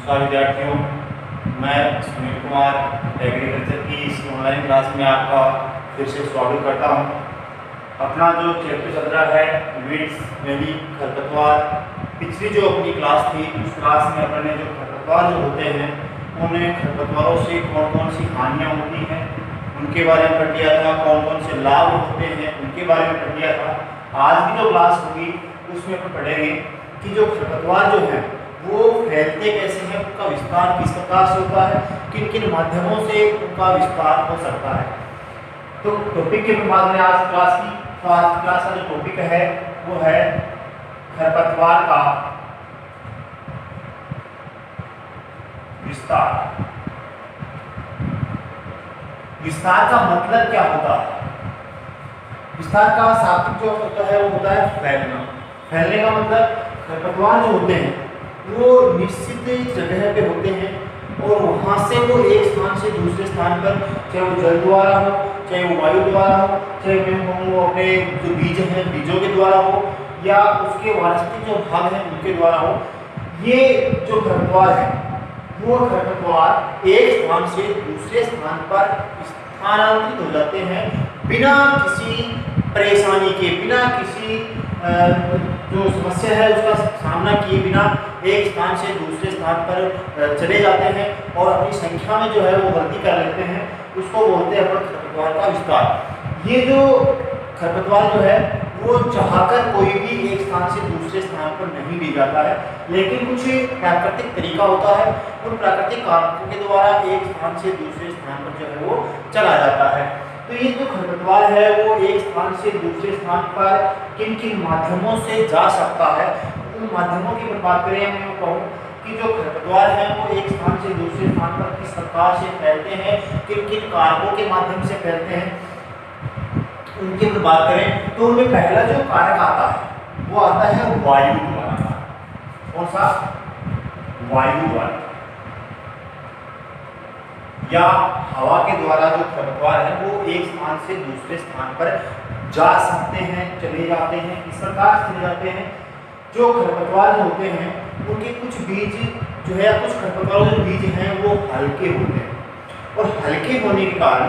नमस्कार विद्यार्थियों, मैं सुनील कुमार एग्रीकल्चर की इस ऑनलाइन क्लास में आपका फिर से स्वागत करता हूं। अपना जो चैप्टर चल रहा है वीड्स यानी खरपतवार, पिछली जो अपनी क्लास थी उस क्लास में अपने जो खरपतवार जो होते हैं उन्हें खरपतवारों से कौन कौन सी हानियाँ होती हैं उनके बारे में पढ़ लिया था, कौन कौन से लाभ होते हैं उनके बारे में पढ़ लिया था। आज की जो क्लास होगी उसमें अपन पढ़ेंगे कि जो खरपतवार जो है वो फैलते कैसे हैं, उनका विस्तार किस प्रकार से होता है, किन किन माध्यमों से उनका विस्तार हो सकता है। तो टॉपिक के बाद में आज क्लास का जो टॉपिक है वो है खरपतवार का विस्तार। विस्तार का मतलब क्या होता है? विस्तार का शाब्दिक जो होता है वो होता है फैलना। फैलने का मतलब खरपतवार जो होते हैं वो निश्चित जगह पे होते हैं और वहाँ से वो एक स्थान से दूसरे स्थान पर, चाहे वो जल द्वारा हो, चाहे वो वायु द्वारा हो, चाहे वो अपने जो बीज हैं बीजों के द्वारा हो या उसके वानस्पतिक जो भाग हैं उनके द्वारा हो, ये जो खरपतवार है वो खरपतवार एक स्थान से दूसरे स्थान पर स्थानांतरित हो जाते हैं बिना किसी परेशानी के, बिना किसी जो समस्या है उसका सामना किए बिना एक स्थान से दूसरे स्थान पर चले जाते हैं और अपनी संख्या में जो है वो वृद्धि कर लेते हैं। उसको बोलते हैं अपन खरपतवार का विस्तार। ये जो खरपतवार जो है वो चाहकर कोई भी एक स्थान से दूसरे स्थान पर नहीं ले जाता है, लेकिन कुछ प्राकृतिक तरीका होता है, उन प्राकृतिक कारकों के द्वारा एक स्थान से दूसरे स्थान पर जो है वो चला जाता है। तो ये जो खरपतवार है वो एक स्थान से दूसरे स्थान पर किन किन माध्यमों से जा सकता है, उन माध्यमों की बात करें मैं कहूँ कि जो खरपतवार है वो एक स्थान से दूसरे स्थान पर किस प्रकार से फैलते हैं, किन किन कारकों के माध्यम से फैलते हैं, उनकी बात करें तो उनमें पहला जो कारक आता है वो आता है वायु द्वारा। कौन सा? वायु द्वारा या हवा के द्वारा जो खरपतवार है वो एक स्थान से दूसरे स्थान पर जा सकते हैं, चले जाते हैं। इस प्रकार चले जाते हैं। जो खरपतवार होते हैं उनके कुछ बीज जो है, कुछ खरपतवारों के बीज हैं वो हल्के होते हैं और हल्के होने के कारण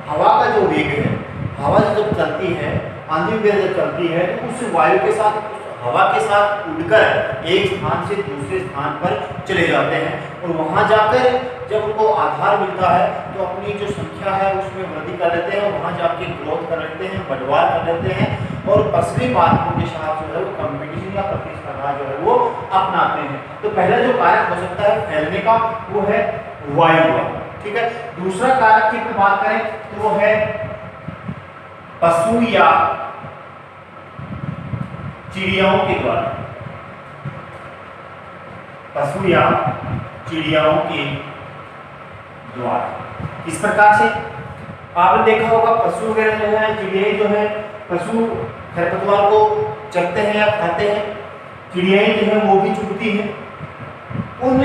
हवा का जो वेग है, हवा जब चलती है, आंधी वगैरह जब चलती है तो उस वायु के साथ, हवा के साथ उड़कर एक स्थान से दूसरे स्थान पर चले जाते हैं और वहाँ जाकर जब उनको आधार मिलता है तो अपनी जो संख्या है उसमें वृद्धि कर लेते हैं और वहाँ जाके ग्रोथ कर लेते हैं, बढ़वार कर लेते हैं और पसली बातों के साथ जो है वो कंपटीशन या प्रतिस्पर्धा जो है वो अपनाते हैं। तो पहला जो कारक हो सकता है फैलने का वो है वायु का, ठीक है। दूसरा कारक की बात करें तो वो है पशु या चिड़ियाओं के द्वारा। पशु या चिड़ियाओं के द्वारा इस प्रकार से आपने देखा होगा पशु वगैरह जो है, चिड़ियाएं जो है, पशु खरपतवार को चरते हैं या खाते हैं, चिड़ियाएं जो है वो भी चुगती हैं। उन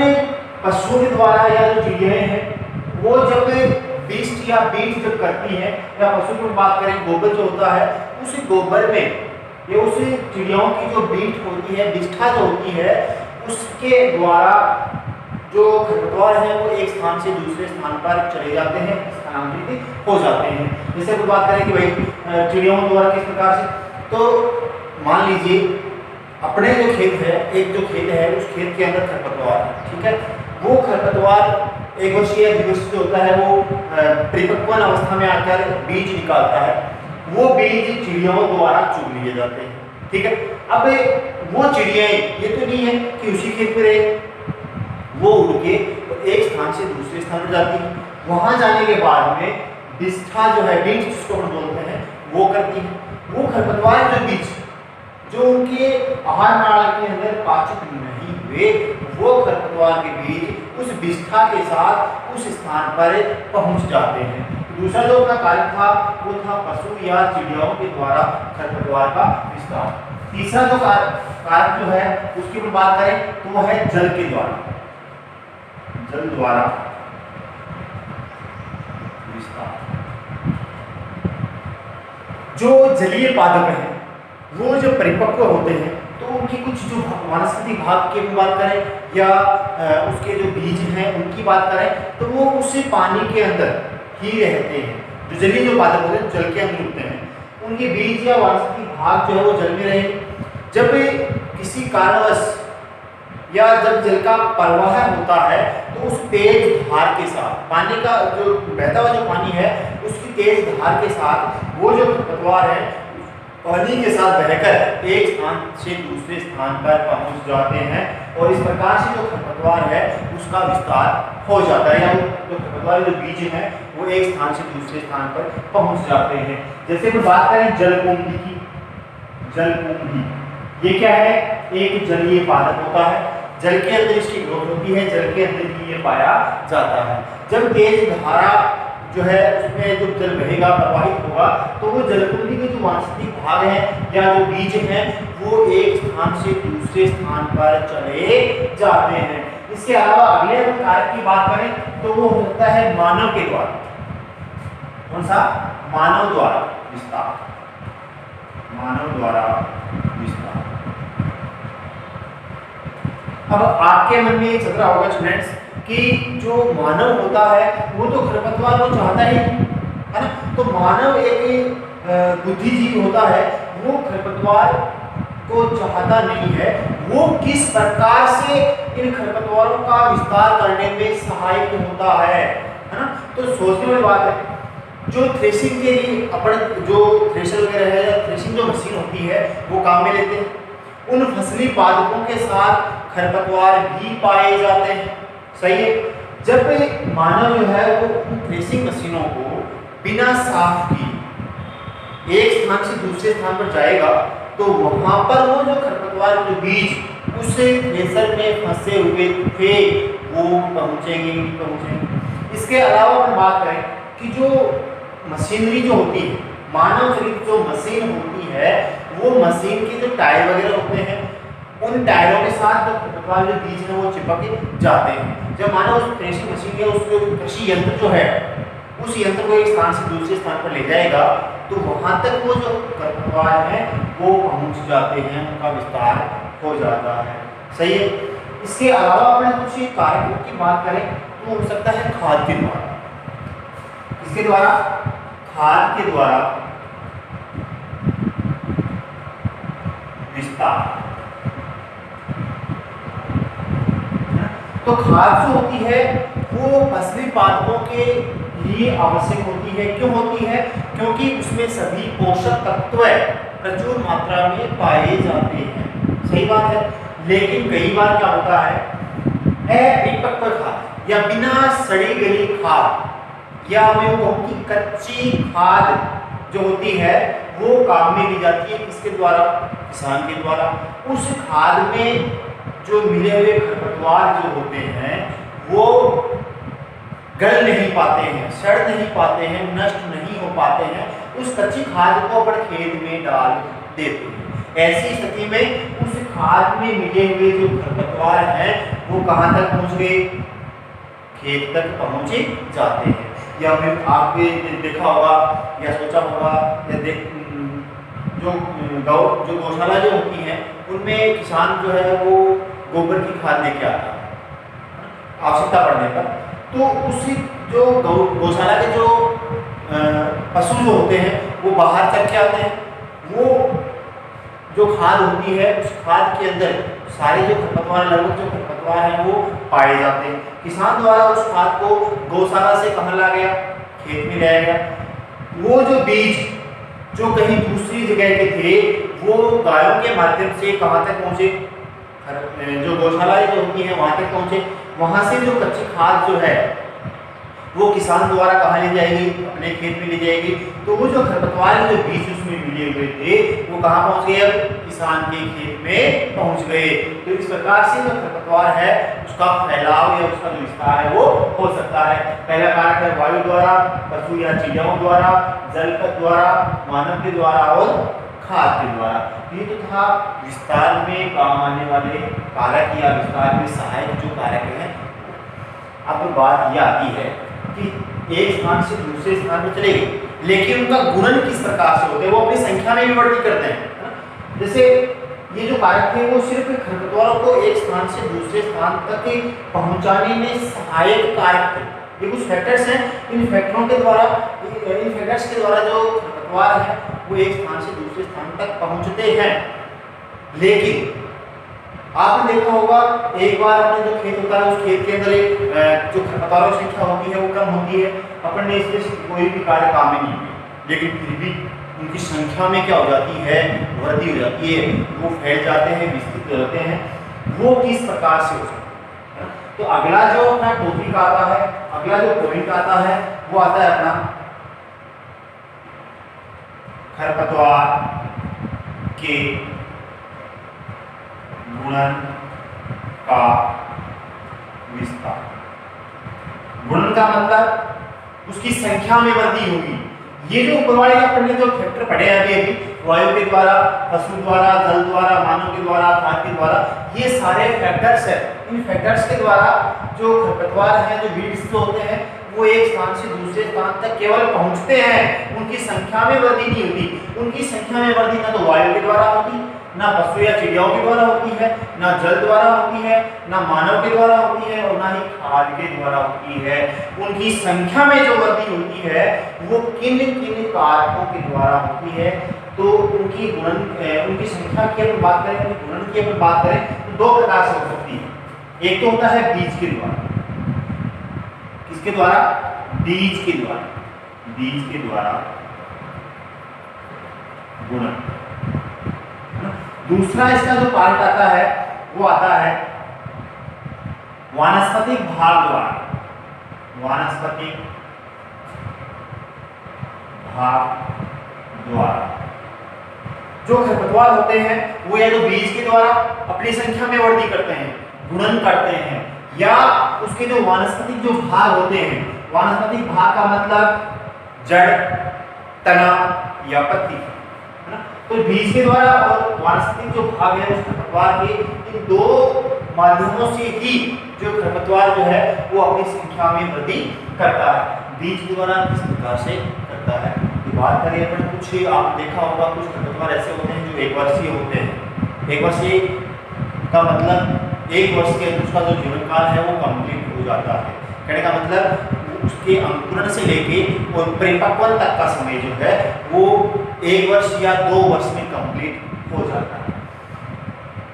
पशुओं के द्वारा या जो चिड़ियाएं हैं वो जब बीस्ट या बीज जब करती है या पशु की बात करें गोबर जो होता है, उस गोबर में ये उस चिड़ियाओं की जो बीट होती है, विष्ठा जो होती है, उसके द्वारा जो खरपतवार है वो एक स्थान से दूसरे स्थान पर चले जाते हैं, स्थानांतरित हो जाते हैं। जैसे कोई बात करें कि भाई चिड़ियाओं द्वारा किस प्रकार से, तो मान लीजिए अपने जो खेत है, एक जो खेत है उस खेत के अंदर खरपतवार है, ठीक है। वो खरपतवार एक वर्षीय द्विवर्षीय जो होता है वो परिपक्वन अवस्था में आकर बीज निकालता है, वो बीज चिड़ियाओं द्वारा चुग लिए जाते हैं, ठीक है। अब वो चिड़ियाएं ये तो नहीं है कि उसी खेत में रहे, वो उड़ के एक स्थान से दूसरे स्थान पर जाती है, वहां जाने के बाद में विष्ठा जो है, बीज जिसको हम बोलते हैं, वो करती है। वो खरपतवार जो बीज जो उनके आहार नाल के अंदर पाचक नहीं हुए, वो खरपतवार के बीज उस विष्ठा के साथ उस स्थान पर पहुंच जाते हैं। दूसरा जो अपना कार्य था वो था पशु या चिड़ियाओं के द्वारा खरपतवार का विस्तार। तीसरा जो कारक जो है उसकी बात करें तो वो है जल के द्वारा, जल द्वारा विस्तार। जो जलीय पादप हैं वो जो परिपक्व होते हैं तो उनकी कुछ जो वानस्पतिक भाग की बात करें या उसके जो बीज हैं उनकी बात करें तो वो उसी पानी के अंदर ही रहते हैं। जो जलीय जो पादप होते हैं जल के अंदर उगते हैं, उनके बीज या वानस्पतिक भाग जो है वो जल में रहेंगे। जब किसी कारणवश या जब जल का प्रवाह होता है तो उस तेज धार के साथ पानी का जो बहता हुआ जो पानी है उसकी तेज धार के साथ वो जो खरपतवार है पानी के साथ बहकर एक स्थान से दूसरे स्थान पर पहुंच जाते हैं और इस प्रकार से जो खरपतवार है उसका विस्तार हो जाता है या जो खरपतवार जो बीज है वो एक स्थान से दूसरे स्थान पर पहुंच जाते हैं। जैसे कि बात करें जलकुंभी की, जलकुंभी ये क्या है, एक जलीय पादप होता है, जल के अंदर इसकी ग्रोथ होती है, जल के अंदर ही ये पाया जाता है। जब तेज धारा जो है उसमें जो जल बहेगा प्रवाहित होगा तो वो जलकुंभी के जो वानस्पतिक भाग हैं या जो बीज हैं वो एक स्थान से दूसरे स्थान पर चले जाते हैं। इसके अलावा अगले कारक की बात करें तो वो होता है मानव के द्वारा। कौन सा? मानव द्वारा विस्तार, मानव द्वारा विस्तार। अब आपके मन में ये चल रहा होगा स्टूडेंट्स कि जो मानव होता है वो तो खरपतवार को चाहता ही है ना, तो मानव एक बुद्धिजीवी होता है, वो खरपतवार को चाहता नहीं है, वो किस प्रकार से इन खरपतवारों का विस्तार करने में सहायक होता है ना। तो सोचने वाली बात है। जो थ्रेसिंग के लिए अपन जो थ्रेशर वगैरह है या थ्रेसिंग जो मशीन होती है वो काम में लेते हैं, उन फसली पादपों के साथ खरपतवार भी पाए जाते हैं। सही है। जब मानव जो है वो उन थ्रेसिंग मशीनों को बिना साफ की एक स्थान से दूसरे स्थान पर जाएगा तो वहां पर वो जो खरपतवार के बीज उस थ्रेसर में फंसे हुए थे वो पहुंचेंगे नहीं पहुंचेंगे। इसके अलावा हम बात करें कि जो मशीनरी जो होती है, मानव चलित जो मशीन होती है वो मशीन के जो टायर वगैरह होते हैं उन टायरों के साथ जो खरपतवार के बीज है वो चिपक जाते हैं। जब मानो उस थ्रेसिंग मशीन या उस कृषि यंत्र जो है उस यंत्र को एक स्थान से दूसरे स्थान पर ले जाएगा तो वहां तक वो जो खरपतवार है वो पहुंच जाते हैं, उनका विस्तार हो जाता है। सही है। इसके अलावा अपन कुछ कारकों की बात करें तो हो सकता है खाद के द्वारा। इसके द्वारा, खाद के द्वारा विस्तार। तो खाद जो होती है वो फसली पादपों के लिए आवश्यक होती है। क्यों होती है? क्योंकि उसमें सभी पोषक तत्व प्रचुर मात्रा में पाए जाते हैं। सही बात है। लेकिन कई बार क्या होता है, अपरिपक्व खाद या बिना सड़ी गली खाद या मैं कहूँ कि कच्ची खाद जो होती है वो काम में ली जाती है। किसके द्वारा? किसान के द्वारा। उस खाद में जो मिले हुए खरपतवार जो होते हैं वो गल नहीं पाते हैं, सड़ नहीं पाते हैं, नष्ट नहीं हो पाते हैं, उस कच्ची खाद को अपन खेत में डाल देते हैं। ऐसी स्थिति में उस खाद में मिले हुए जो खरपतवार हैं वो कहाँ तक पहुँच गए? खेत तक पहुँचे जाते हैं। या फिर आपने देखा होगा या सोचा होगा या जो गौशाला जो होती है उनमें किसान जो है वो गोबर की खाद लेके आता है आवश्यकता पड़ने पर। तो उसी जो गौशाला के जो पशु जो होते हैं वो बाहर चल के आते हैं, वो जो खाद होती है उस खाद के अंदर सारे जो खरपतवार लगभग जो खरपतवार हैं वो पाए जाते हैं। किसान द्वारा उस खाद को गौशाला से कहाँ ला गया? खेत में लाया गया। वो जो बीज जो कहीं दूसरी जगह के थे वो गायों के माध्यम से कहाँ तक पहुँचे? जो गौशाला जो होती है वहां तक पहुंचे। वहां से जो कच्ची खाद जो है वो किसान द्वारा कहाँ ले जाएगी? अपने खेत में ले जाएगी। तो वो जो खरपतवार के जो बीज उसमें मिले हुए थे वो कहाँ पहुंच गए? अब किसान के खेत में पहुंच गए। तो इस प्रकार से जो खरपतवार है उसका फैलाव या उसका जो विस्तार है वो हो सकता है। पहला कारक है वायु द्वारा, पशु या चिड़ियों द्वारा, जल द्वारा, मानव के द्वारा और खाद के द्वारा। ये तो था विस्तार में काम आने वाले कारक या विस्तार में सहायक जो कारक हैं। अब बात यह आती है कि एक स्थान से दूसरे स्थान पर चले गए, लेकिन उनका गुणन किस प्रकार से होते हैं? वो अपनी संख्या में भी वृद्धि करते हैं। जैसे ये जो कारक है वो सिर्फ खरपतवारों को एक स्थान से दूसरे स्थान तक पहुंचाने में सहायक कारक थे। ये कुछ फैक्टर्स हैं, इन फैक्टरों के द्वारा, इन फैक्टर्स के द्वारा जो खरपतवार है वो एक स्थान से दूसरे स्थान तक पहुंचते हैं। लेकिन आपने देखा होगा एक बार अपने जो खेत होता है उस खेत के अंदर जो खरपतवारों की संख्या होती है वो कम होती है, अपन ने इससे कोई भी कार्य काम में नहीं किया, लेकिन फिर भी उनकी संख्या में क्या हो जाती है, वृद्धि हो जाती है, वो फैल जाते हैं, विस्तृत हो जाते हैं। वो किस प्रकार से हो सकता है? तो अगला जो अपना टॉपिक आता है, अगला जो पॉइंट आता है वो आता है अपना खरपतवार के गुणन का विस्तार। गुणन का मतलब उसकी संख्या में वृद्धि होगी। ये जो ऊपर वाले अपन ने जो फैक्टर पढ़े हैं अभी वायु के द्वारा, पशु द्वारा, जल द्वारा, मानव के द्वारा, खाद के द्वारा, ये सारे फैक्टर्स है। इन फैक्टर्स के द्वारा जो खरपतवार हैं, जो वीड्स होते हैं, वो एक स्थान से दूसरे स्थान तक केवल पहुंचते हैं, उनकी संख्या में वृद्धि नहीं होती। उनकी संख्या में वृद्धि ना तो वायु के द्वारा होती, ना पशु या चिड़ियाओं के द्वारा होती है, ना जल द्वारा होती है, ना मानव के द्वारा होती है, और ना ही खाद के द्वारा होती है। उनकी संख्या में जो वृद्धि होती है वो किन किन कारकों के द्वारा होती है? तो उनकी गुणन, उनकी संख्या की अगर बात करें, उनकी गुणन की अगर बात करें तो दो प्रकार से हो सकती है। एक तो होता है बीज के द्वारा। किसके द्वारा? बीज के द्वारा। बीज के द्वारा गुणन। दूसरा इसका जो पार्ट आता है वो आता है वानस्पतिक भाग द्वारा। वानस्पतिक भाग द्वारा जो खरपतवार होते हैं वो या तो बीज के द्वारा अपनी संख्या में वृद्धि करते हैं, गुणन करते हैं, या उसके जो वानस्पतिक जो भाग होते हैं, वानस्पतिक भाग का मतलब जड़, तना या पत्ती, है ना? तो बीज के द्वारा और वानस्पतिक जो भाग है उस खरपतवार के, इन दो माध्यमों से ही जो खरपतवार जो है वो अपनी संख्या में वृद्धि करता है। बीज के द्वारा किस प्रकार से करता है? तो बात करें अपन, कुछ आप देखा होगा कुछ खरपतवार ऐसे होते हैं जो एक वर्षीय होते हैं। एक वर्षीय का मतलब एक वर्ष के अंदर उसका जो जीवन काल है वो कंप्लीट हो जाता है। कहने का मतलब उसके अंकुरण से लेके और परिपक्वन तक का समय जो है वो 1 वर्ष या 2 वर्ष में कंप्लीट हो जाता है।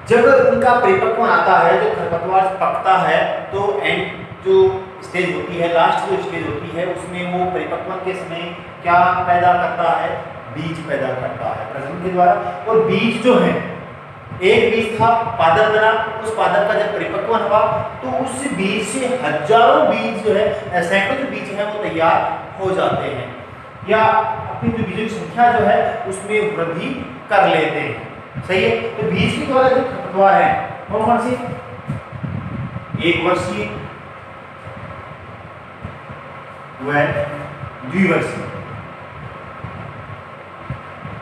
जब उनका परिपक्वन आता है, जो खरपतवार पकता है, तो एंड जो स्टेज होती है, लास्ट जो स्टेज होती है, उसमें वो परिपक्वन के समय क्या पैदा करता है? बीज पैदा करता है प्रजनन के द्वारा। और बीज जो है, एक बीज था, पादप बना, उस पादप का जब परिपक्वन हुआ तो उस बीज से हजारों बीज जो है, सैकड़ों जो बीज है वो तैयार हो जाते हैं, या अपनी जो बीजों की संख्या जो है उसमें वृद्धि कर लेते हैं। सही है? तो बीज के द्वारा जो खरपतवार है कौन कौन सी? 1 वर्षीय, वह द्विवर्षीय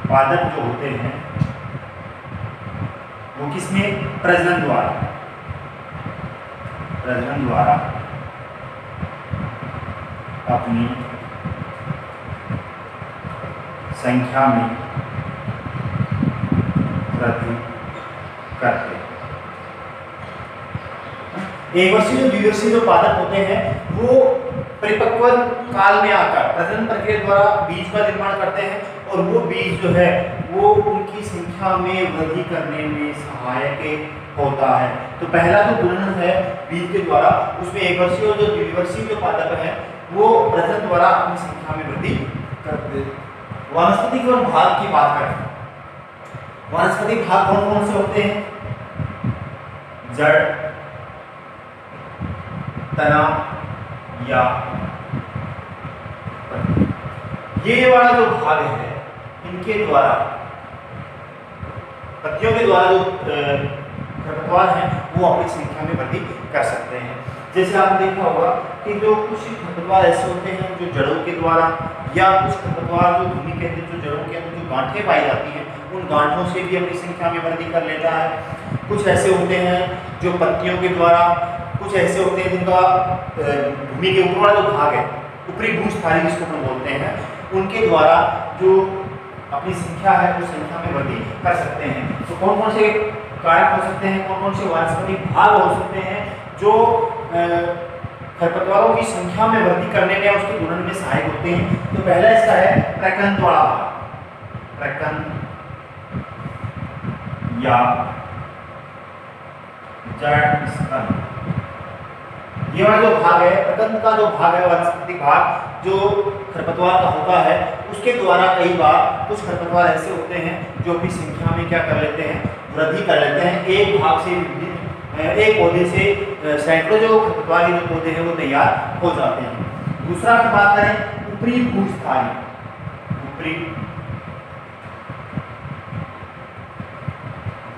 पादप जो होते हैं वो किसमें? प्रजनन द्वारा। प्रजनन द्वारा अपनी संख्या में वृद्धि करते हैं। 1 वर्षीय जो द्विवर्षीय जो पादप होते हैं वो परिपक्व काल में आकर प्रजनन प्रक्रिया द्वारा बीज का निर्माण करते हैं, और वो बीज जो है वो उनकी संख्या में वृद्धि करने में सहायक होता है। तो पहला जो गुणन है बीज के द्वारा, उसमें 1 वर्षीय और जो द्विवर्षीय जो पादप है वो प्रजनन द्वारा अपनी संख्या में वृद्धि करते हैं। वानस्पतिक और भाग की बात करें, वानस्पतिक भाग कौन कौन से होते हैं? जड़, तना या पत्ती। ये वाला जो भाग है इनके द्वारा, पत्तियों के द्वारा जो खरपतवार हैं वो अपनी संख्या में वृद्धि कर सकते हैं। जैसे आपने देखा होगा कि जो कुछ खरपतवार ऐसे होते हैं जो जड़ों के द्वारा, या कुछ खरपतवार जो भूमि के अंदर जो जड़ों के अंदर जो गांठें पाई जाती हैं उन गांठों से भी अपनी संख्या में वृद्धि कर लेता है। कुछ ऐसे होते हैं जो पत्तियों के द्वारा, कुछ ऐसे होते हैं जिनका भूमि के ऊपर वाला जो भाग है, ऊपरी भूस्थाली जिसको हम बोलते हैं, उनके द्वारा जो अपनी संख्या है उस संख्या में वृद्धि कर सकते हैं। तो कौन कौन से कारक हो सकते हैं, कौन कौन से वानस्पतिक भाग हो सकते हैं जो खरपतवारों की संख्या में वृद्धि करने में उसके गुणन में सहायक होते हैं। तो पहला इसका है प्रकंद वाला भाग, प्रकंद या जड़ स्कंद। ये वाला जो भाग है, प्रकंद का जो भाग है, वानस्पतिक भाग जो खरपतवार का होता है, उसके द्वारा कई बार कुछ खरपतवार ऐसे होते हैं जो अपनी संख्या में क्या कर लेते हैं, वृद्धि कर लेते हैं। एक भाग से एक पौधे से सैकड़ों जो खरपतवार के जो पौधे हैं वो तैयार हो जाते हैं। दूसरा की बात करें ऊपरी भूस्थानी, ऊपरी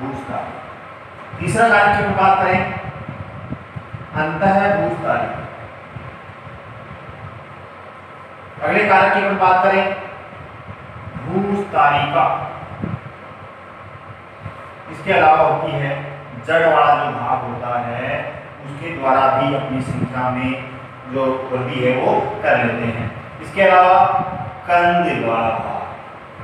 भूस्थानी। तीसरा कारक की बात करें अंतः भूस्थानी। अगले कारक की बात करें भूस्थानिका। इसके अलावा होती है जड़ वाला जो भाग होता है उसके द्वारा भी अपनी संख्या में जो वृद्धि है वो कर लेते हैं। इसके अलावा कंद वाला भाग,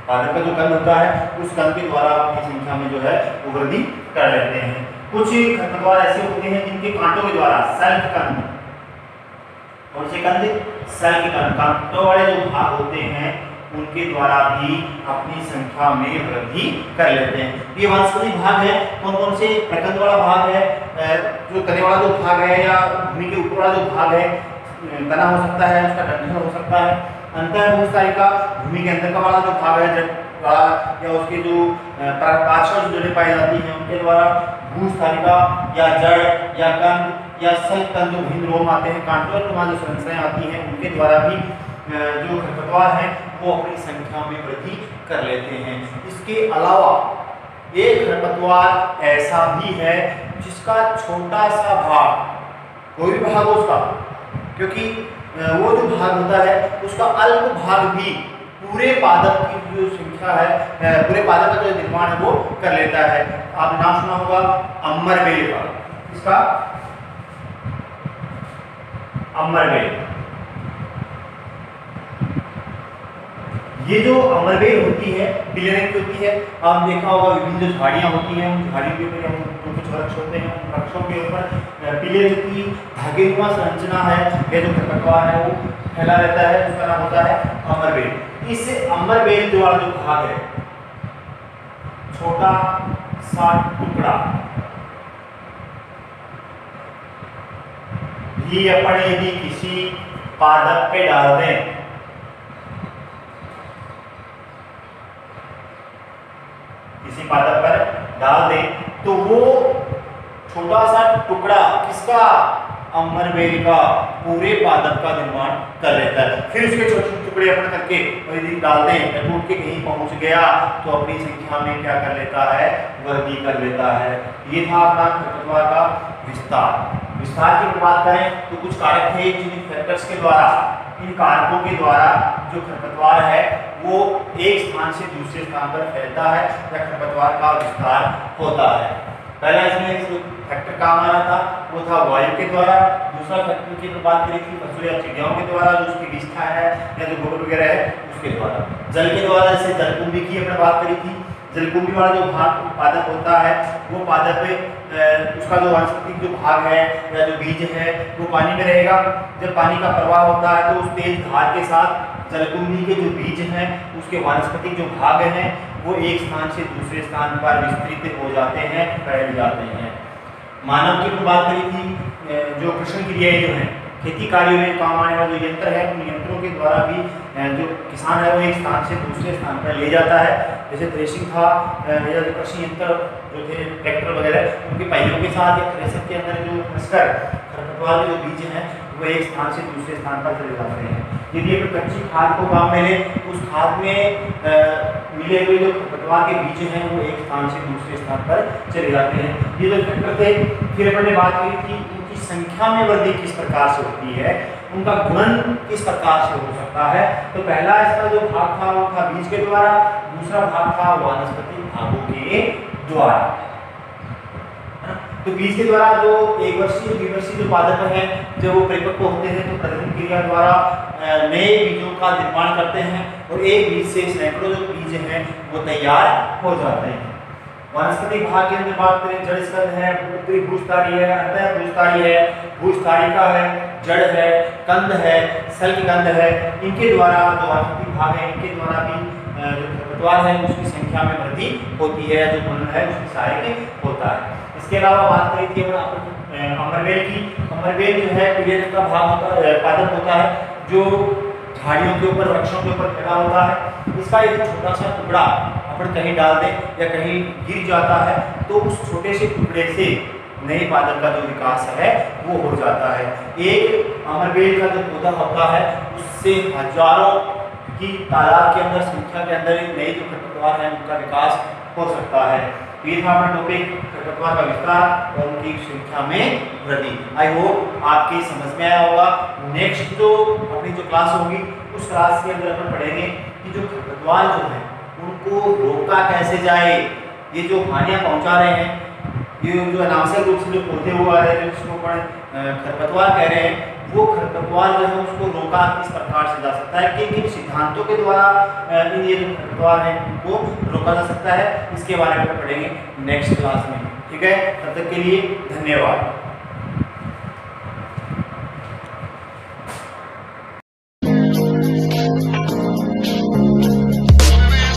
पादप का जो कंद होता है उस कंद के द्वारा अपनी संख्या में जो है वो वृद्धि कर लेते हैं। कुछ खरपतवार ऐसे होते हैं जिनके कांटों के द्वारा सल्क कंद, कौन से कंद, सल्क कंद, कांटों वाले जो भाग होते हैं उनके द्वारा भी अपनी संख्या में वृद्धि कर लेते हैं। ये वानस्पतिक भाग है। कौन कौन से, प्रकंद वाला भाग है, जो तने वाला जो भाग है या भूमि के ऊपर वाला जो भाग है, तना हो सकता है, उसका डंठल हो सकता है। अंतर भूस्थानिका भूमि के अंदर का वाला जो भाग है या उसके जो पार्श्व जो जड़ें पाई जाती हैं उनके द्वारा भूस्थानिका या जड़ या कंद या सल्क कंद जो भिन्न रोम आते हैं, कांटों जो संरचनाएं आती हैं उनके द्वारा भी जो खरपतवार हैं वो अपनी संख्या में वृद्धि कर लेते हैं। इसके अलावा एक खरपतवार ऐसा भी है जिसका छोटा सा भाग, कोई भी भाग हो उसका, क्योंकि वो जो भाग होता है उसका अल्प भाग भी पूरे पादप की जो संख्या है, पूरे पादप का जो निर्माण है वो कर लेता है। आपने नाम सुना होगा अमरबेल का, इसका अमरबेल। ये जो अमरबेल होती है पीले रंग की होती है। आप देखा होगा विभिन्न जो झाड़ियाँ होती हैं उन झाड़ियों के ऊपर जो कुछ वृक्ष होते हैं उन वृक्षों के ऊपर पीले रंग की धागेनुमा संरचना है, ये जो खरपतवार है वो फैला रहता है, उसका नाम होता है अमरबेल। इस अमरबेल जो वाला जो भाग है, छोटा सा टुकड़ा भी अपन यदि किसी पादप पे डाल दें, किसी पादप पर डाल दें तो वो छोटा सा टुकड़ा किसका, अमरबेल का, पूरे पादप का निर्माण कर लेता है। फिर उसके छोटे छोटे टुकड़े अपन करके यदि डाल दें या टूट के कहीं पहुंच गया तो अपनी संख्या में क्या कर लेता है, वृद्धि कर लेता है। ये था अपना खरपतवार का विस्तार। विस्तार की बात करें तो कुछ कारक थे जिन फैक्टर्स के द्वारा, इन कारकों के द्वारा जो खरपतवार है वो एक स्थान से दूसरे स्थान पर फैलता है या खरपतवार का विस्तार होता है। पहला इसमें फैक्टर काम आया था वो था वायु के द्वारा। दूसरा फैक्टर की बात करी थी पशु या चिड़ियाओं के द्वारा, जो उसकी विष्ठा है या जो गोबर वगैरह है उसके द्वारा। जल के द्वारा जैसे जलकुंभी की हमने बात करी थी। जलकुंभी वाला जो भाग पादप होता है वो पादप उसका जो वानस्पतिक जो भाग है या जो बीज है वो पानी में रहेगा। जब पानी का प्रवाह होता है तो उस तेज धार के साथ जलकुंभी के जो बीज हैं उसके वानस्पतिक जो भाग हैं वो एक स्थान से दूसरे स्थान पर विस्तृत हो जाते हैं, फैल जाते हैं। मानव की बात करी थी, जो कृषि क्रियाएं जो हैं, खेती कार्यों में काम आने वाले जो यंत्र है उन यंत्रों के द्वारा भी जो किसान है वो एक स्थान से दूसरे स्थान पर ले जाता है। जैसे थ्रेशिंग था या जो कृषि यंत्र जो थे ट्रैक्टर वगैरह, उनके पहियों के साथ या थ्रेशर के अंदर जो घसकर खरपतवार के जो बीज हैं वो एक स्थान से दूसरे स्थान पर चले जाते हैं। यदि एक कच्ची खाद को काम में ले तो उस खाद में मिले हुए जो खरपतवार के बीज हैं वो एक स्थान से दूसरे स्थान पर चले जाते हैं। ये जो फैक्टर थे। फिर अपन ने बात की थी उनकी संख्या में वृद्धि किस प्रकार से होती है, उनका गुणन किस प्रकार से हो सकता है। तो पहला इसका जो भाग था वो था बीज के द्वारा, दूसरा भाग था वानस्पतिक भागों के द्वारा। तो बीज के द्वारा जो एक वर्षीय द्विवर्षीय जो पादप है जब वो परिपक्व होते हैं तो प्रजनन क्रिया द्वारा नए बीजों का निर्माण करते हैं और एक बीज से सैकड़ों जो बीज हैं वो तैयार हो जाते हैं। वनस्पति भाग के अंदर बात करें, जड़ स्कंद है, उत्तरी भूस्थारी है, अंतः भूस्थारी है, भूस्थारिका है, जड़ है, कंद है, सल्कगंध है। इनके द्वारा जो वनस्पति भाग है इनके द्वारा भी जो खरपतवार है उसकी संख्या में वृद्धि होती है, जो फलन है उसकी सहायक होता है। इसके अलावा बात करी थी अमरवेल की। अमरवेल जो है पीले का भाग होता है, पादप होता है जो झाड़ियों के ऊपर वृक्षों के ऊपर फैला होता है। इसका एक छोटा सा टुकड़ा अपन कहीं डाल दें या कहीं गिर जाता है तो उस छोटे से टुकड़े से नए पादप का जो विकास है वो हो जाता है। एक अमरवेल का जो पौधा होता है उससे हजारों की तादाद के अंदर संख्या के अंदर नए जो खरपतवार हैं उनका विकास हो सकता है। तो ये था हमारा टॉपिक खरपतवार का विस्तार और उनकी संख्या में वृद्धि। आई होप आपके समझ में आया होगा। नेक्स्ट जो अपनी जो क्लास होगी उस क्लास के अंदर अपन पढ़ेंगे कि जो खरपतवार जो है उनको रोका कैसे जाए। ये जो हानियां पहुंचा रहे हैं, ये जो अनावश्यक रूप से जो पौधे हुआ है जिसको अपन खरपतवार कह रहे हैं, वो खरपतवार जो है उसको रोका किस प्रकार से जा सकता है, किन किन सिद्धांतों के द्वारा इन ये जो खरपतवार है उनको रोका जा सकता है, इसके बारे में पढ़ेंगे नेक्स्ट क्लास में। ठीक है, तब तक के लिए धन्यवाद।